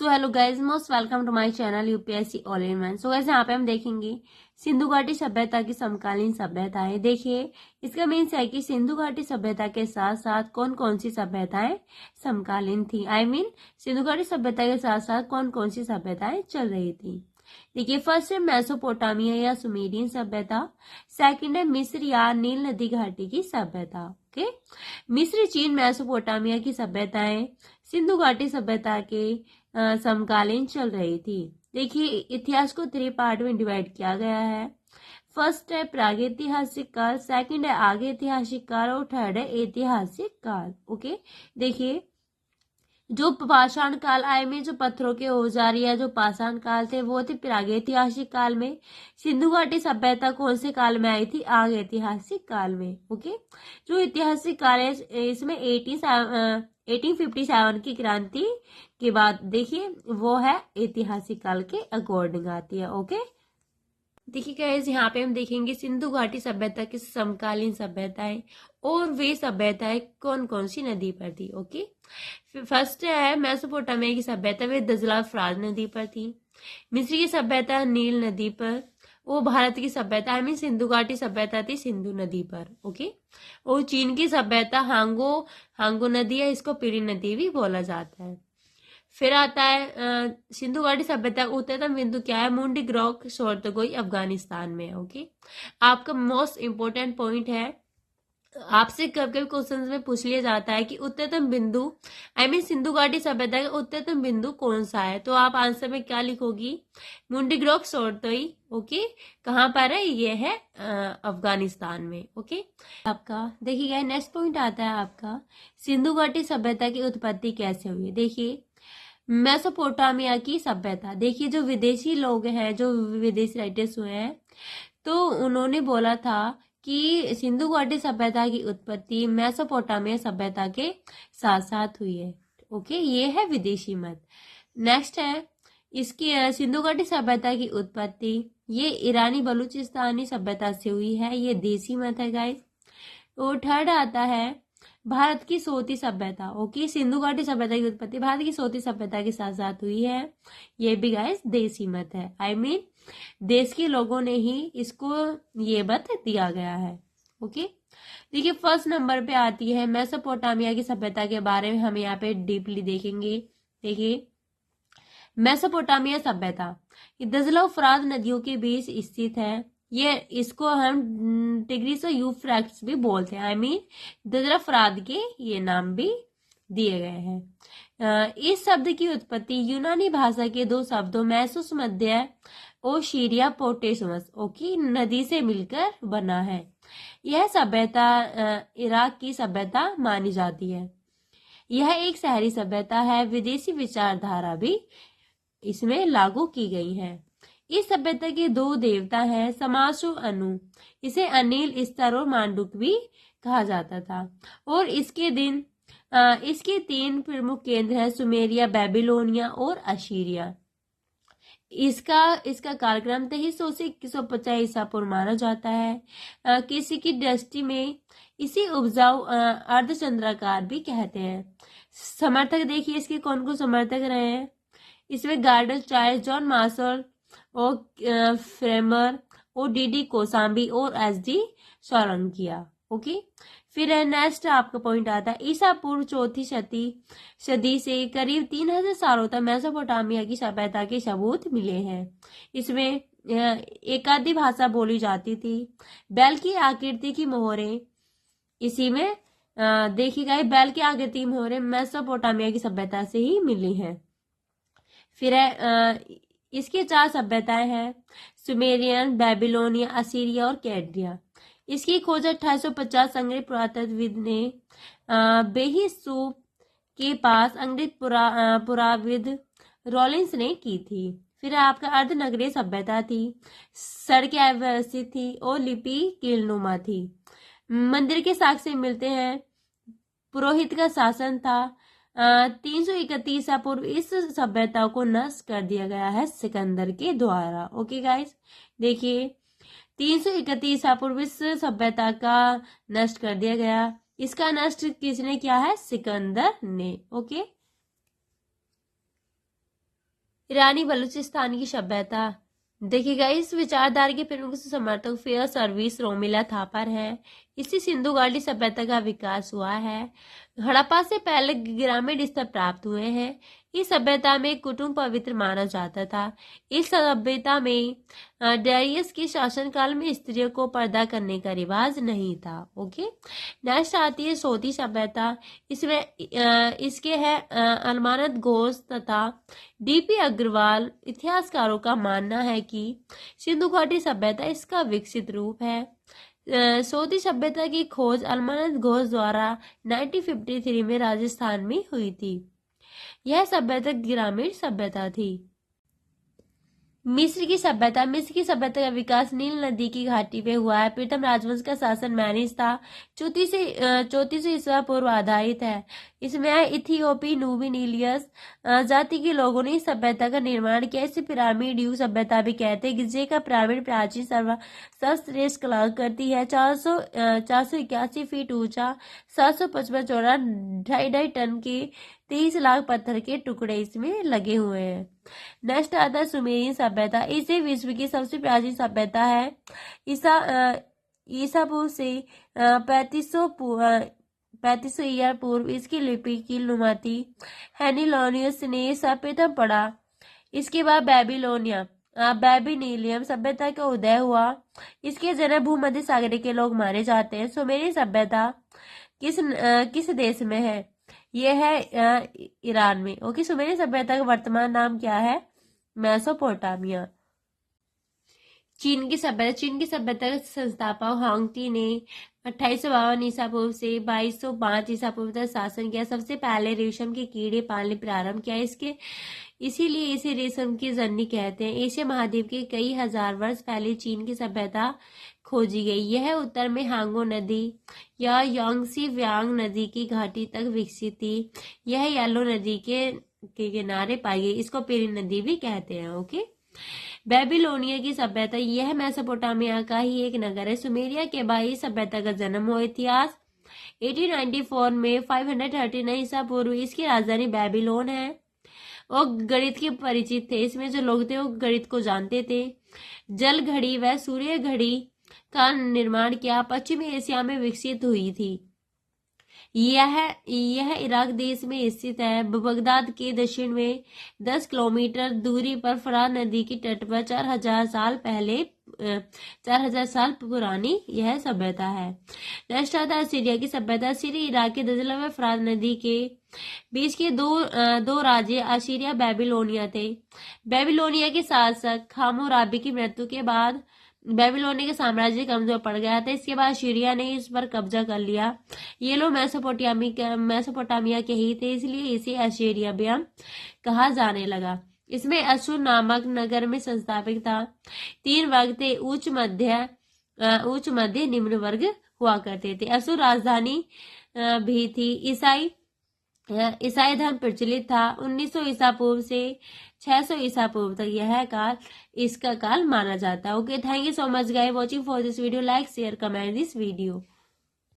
So hello guys, most welcome to my channel UPSC all in one. So guys यहाँ पे हम देखेंगे सिंधु घाटी सभ्यता की समकालीन सभ्यताएं। देखिए इसका मीन्स है कि सिंधु घाटी सभ्यता के साथ साथ कौन कौन सी सभ्यताएं समकालीन थी। सिंधु घाटी सभ्यता के साथ साथ कौन कौन सी सभ्यताएं चल रही थी। देखिए फर्स्ट है मेसोपोटामिया या सुमेरियन सभ्यता। सेकंड है मिस्र या नील नदी घाटी की सभ्यता। ओके, मिस्र, चीन, मेसोपोटामिया की सभ्यताएं सिंधु घाटी सभ्यता के समकालीन चल रही थी। देखिए इतिहास को 3 पार्ट में डिवाइड किया गया है। फर्स्ट है प्रागैतिहासिक काल, सेकंड है आगे ऐतिहासिक काल और थर्ड है ऐतिहासिक काल। ओके, देखिए जो पाषाण काल आए में जो पत्थरों के औजार या जो पाषाण काल थे वो थे प्रागैतिहासिक काल में। सिंधु घाटी सभ्यता कौन से काल में आई थी? आग ऐतिहासिक काल में। ओके, जो ऐतिहासिक काल है इसमें 1857 की क्रांति के बाद देखिए वो है ऐतिहासिक काल के अकॉर्डिंग आती है। ओके, देखिए गाइस यहाँ पे हम देखेंगे सिंधु घाटी सभ्यता की समकालीन सभ्यताएं और वे सभ्यताएं कौन कौन सी नदी पर थी। ओके, फर्स्ट है मेसोपोटामिया की सभ्यता, वे दजला फराज नदी पर थी। मिस्र की सभ्यता नील नदी पर। वो भारत की सभ्यता सिंधु घाटी सभ्यता थी सिंधु नदी पर। ओके, और चीन की सभ्यता हांगो नदी है, इसको पीरी नदी भी बोला जाता है। फिर आता है सिंधु घाटी सभ्यता उच्चतम बिंदु क्या है? मुंडी ग्रोक शोरतगोई अफगानिस्तान में। ओके, आपका मोस्ट इंपोर्टेंट पॉइंट है, आपसे कभी कभी क्वेश्चंस में पूछ लिया जाता है कि उच्चतम बिंदु सिंधु घाटी सभ्यता का उच्चतम बिंदु कौन सा है, तो आप आंसर में क्या लिखोगी? मुंडी ग्रोक शोरतोई। ओके, कहाँ पर है? ये है अफगानिस्तान में। ओके, आपका देखिए नेक्स्ट पॉइंट आता है आपका सिंधु घाटी सभ्यता की उत्पत्ति कैसे हुई। देखिए मेसोपोटामिया की सभ्यता, देखिए जो विदेशी लोग हैं, जो विदेशी राइटर्स हुए हैं, तो उन्होंने बोला था कि सिंधु घाटी सभ्यता की उत्पत्ति मेसोपोटामिया सभ्यता के साथ साथ हुई है। ओके, ये है विदेशी मत। नेक्स्ट है इसकी सिंधु घाटी सभ्यता की उत्पत्ति ये ईरानी बलूचिस्तानी सभ्यता से हुई है, ये देसी मत है गाइस। और थर्ड आता है भारत की सोती सभ्यता। ओके, सिंधु घाटी सभ्यता की उत्पत्ति भारत की सोती सभ्यता के साथ साथ हुई है, ये भी गाइस देसी मत है। देश के लोगों ने ही इसको ये मत दिया गया है। ओके, देखिए फर्स्ट नंबर पे आती है मेसोपोटामिया की सभ्यता के बारे में हम यहाँ पे डीपली देखेंगे। देखिए मेसोपोटामिया सभ्यता दजला और फरात नदियों के बीच स्थित है, ये इसको हम टिग्रिस और यूफ्रेट्स भी बोलते हैं। दजला फरात के ये नाम भी दिए गए हैं। इस शब्द की उत्पत्ति यूनानी भाषा के 2 शब्दों मैसूस मध्य और शीरिया पोटेसमस ओके नदी से मिलकर बना है। यह सभ्यता इराक की सभ्यता मानी जाती है। यह एक शहरी सभ्यता है, विदेशी विचारधारा भी इसमें लागू की गई है। इस सभ्यता के 2 देवता हैं, समासु अनु, इसे अनिल, स्तर और मांडुक भी कहा जाता था। और इसके 3 प्रमुख केंद्र है, सुमेरिया, बेबीलोनिया और अशीरिया। इसका कालक्रम 2300 से 2150 ईसा पूर्व माना जाता है। किसी की दृष्टि में इसी उपजाऊ अर्धचंद्राकार भी कहते हैं। समर्थक देखिए इसके कौन कौन समर्थक रहे हैं, इसमें गार्डन चार्ल्स, जॉन मार्शल और फ्रेमर और डी कोसाम्बी और एस.डी. सोलंकिया। ओके, फिर नेक्स्ट आपका पॉइंट आता है ईसा पूर्व 4वीं सदी से करीब 3000 सालों तक मेसोपोटामिया की सभ्यता के सबूत मिले हैं। इसमें एक आदि भाषा बोली जाती थी। बैल की आकृति की मोहरें इसी में देखी गई, बैल की आकृति की मोहरें मेसोपोटामिया की सभ्यता से ही मिली हैं। फिर इसके 4 सभ्यताएं हैं, सुमेरियन, बेबीलोनिया, असीरिया और कैडिया। इसकी खोज 1850 अंग्रेज पुरातत्वविद ने बेहिसूप के पास अंग्रेज पुराविद रॉलिंस ने की थी। फिर आपका अर्धनगरीय सभ्यता थी, सड़कें अव्यवस्थित थी और लिपि कीलनुमा थी। मंदिर के साक्ष्य मिलते हैं, पुरोहित का शासन था। 331 ईसा पूर्व इस सभ्यता को नष्ट कर दिया गया है सिकंदर के द्वारा। ओके गाइस, देखिए 331 ईसा पूर्व इस सभ्यता का नष्ट कर दिया गया। इसका नष्ट किसने किया है? सिकंदर ने। ओके, ईरानी बलूचिस्तान की सभ्यता। देखिएगा, इस विचारधारा के प्रमुख समर्थक फेयर सर्विस रोमिला थापर है। इसी सिंधु घाटी सभ्यता का विकास हुआ है। हड़प्पा से पहले ग्रामीण स्तर प्राप्त हुए हैं। इस सभ्यता में कुटुंब पवित्र माना जाता था। इस सभ्यता में डारियस के शासनकाल में स्त्रियों को पर्दा करने का रिवाज नहीं था। ओके, नेक्स्ट आती है सोती सभ्यता। इसमें इसके है अनमानत घोष तथा डीपी अग्रवाल इतिहासकारों का मानना है कि सिंधु घाटी सभ्यता इसका विकसित रूप है। सोती सभ्यता की खोज अनमानत घोष द्वारा 1953 में राजस्थान में हुई थी। यह सभ्यता ग्रामीण सभ्यता थी। मिस्र की सभ्यता। मिस्र की सभ्यता का विकास नील नदी की घाटी में हुआ है। प्रथम राजवंश का शासन मैनिस था। 3400 ईसा पूर्व आधारित है। इसमें इथियोपी नूबी नीलियस जाति के लोगों ने इस सभ्यता का निर्माण किया। इसे पिरामिड युग सभ्यता भी कहते हैं। गिजे का पिरामिड प्राचीन सर्वश्रेष्ठ कलाकृति है। 481 फीट ऊंचा, 755 चौड़ा, 2.5 टन के 30 लाख पत्थर के टुकड़े इसमें लगे हुए हैं। नेक्स्ट आता है सुमेरियन सभ्यता। इसे विश्व की सबसे प्राचीन सभ्यता है। ईसा पूर्व से 3500 ईयर पूर्व इसकी लिपि की नुमाती हेनिलोनियस ने सर्वप्रथम पढ़ा। इसके बाद बेबीलोनियम सभ्यता का उदय हुआ। इसके जनक भूमध्य सागर के लोग माने जाते हैं। सुमेरियन सभ्यता किस देश में है? यह है ईरान में। ओके, सुमेरियन सभ्यता का वर्तमान नाम क्या है? मेसोपोटामिया। चीन की सभ्यता। चीन की सभ्यता के संस्थापक हांगटी ने 2852 ईसा पूर्व से 2205 ईसा पूर्व तक शासन किया। सबसे पहले रेशम के कीड़े पालने प्रारंभ किया। इसीलिए इसे रेशम की जननी कहते हैं। एशिया महाद्वीप के कई हजार वर्ष पहले चीन की सभ्यता खोजी गई। यह उत्तर में हांगो नदी या यांगसी व्यांग नदी की घाटी तक विकसित थी। यह येलो नदी के किनारे पाई गई। इसको पेरी नदी भी कहते हैं। ओके, बेबीलोनिया की सभ्यता। यह मेसोपोटामिया का ही एक नगर है। सुमेरिया के बाद इस सभ्यता का जन्म हुआ। इतिहास 1894 में 539 ईसा पूर्व इसकी राजधानी बेबीलोन है। और गणित के परिचित थे। इसमें जो लोग थे वो गणित को जानते थे। जल घड़ी व सूर्य घड़ी का निर्माण किया। पश्चिमी एशिया में विकसित हुई थी। यह इराक देश में स्थित है। बगदाद के दक्षिण में 10 किलोमीटर दूरी पर फरात नदी की तट पर 4000 साल पुरानी यह सभ्यता है। नेक्स्ट आता है सीरिया की सभ्यता। सीरिया इराक के दजला व फरात नदी के बीच के दो राज्य असीरिया बेबीलोनिया थे। बेबीलोनिया के शासक हाम्मुराबी की मृत्यु के बाद बेबीलोनिया का साम्राज्य कमजोर पड़ गया था। इसके बाद सीरिया ने इस पर कब्जा कर लिया। ये लोग मेसोपोटामिया के ही थे, इसलिए इसे असीरिया कहा जाने लगा। इसमें अशूर नामक नगर में संस्थापित था। 3 वर्ग थे, उच्च मध्य निम्न वर्ग हुआ करते थे। अशूर राजधानी भी थी। ईसाई धर्म प्रचलित था। 1900 ईसा पूर्व से 600 ईसा पूर्व तक इसका काल माना जाता है। Okay, thank you so much guys watching for this video. Like share comment this video.